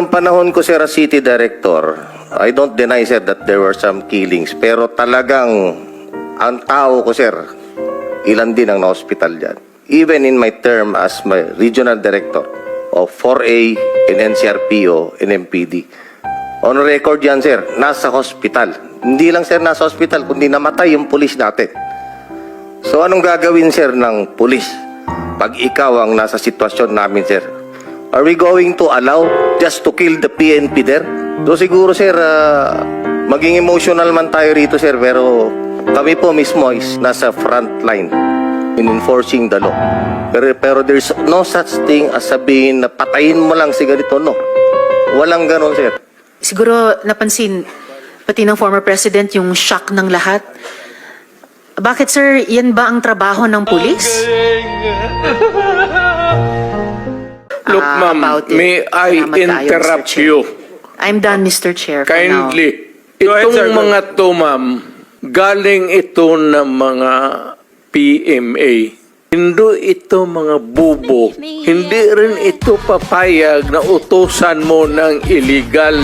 Ang panahon ko, sir, as city director, I don't deny, sir, that there were some killings. Pero talagang ang tao ko, sir, ilan din ang na-hospital dyan. Even in my term as my regional director of 4A in NCRPO and MPD. On record yan, sir, nasa hospital. Hindi lang, sir, nasa hospital, kundi namatay yung pulis natin. So anong gagawin, sir, ng pulis pag ikaw ang nasa sitwasyon namin, sir? Are we going to allow just to kill the PNP there? So siguro, sir, maging emotional man tayo rito, sir, pero kami po mismo is nasa front line in enforcing the law. Pero there's no such thing as sabihin na patayin mo lang si ganito, no. Walang ganon, sir. Siguro napansin, pati ng former president, yung shock ng lahat. Bakit, sir, yan ba ang trabaho ng pulis? Look, ma'am, About it. may I Salamat tayo, interrupt Mr. Chair. you? I'm done, Mr. Chair. for now. Kindly. Go ahead, sir. Itong mga to, ma'am, galing ito ng mga PMA. Hindi ito mga bubo. Hindi rin ito papayag na utusan mo ng illegal.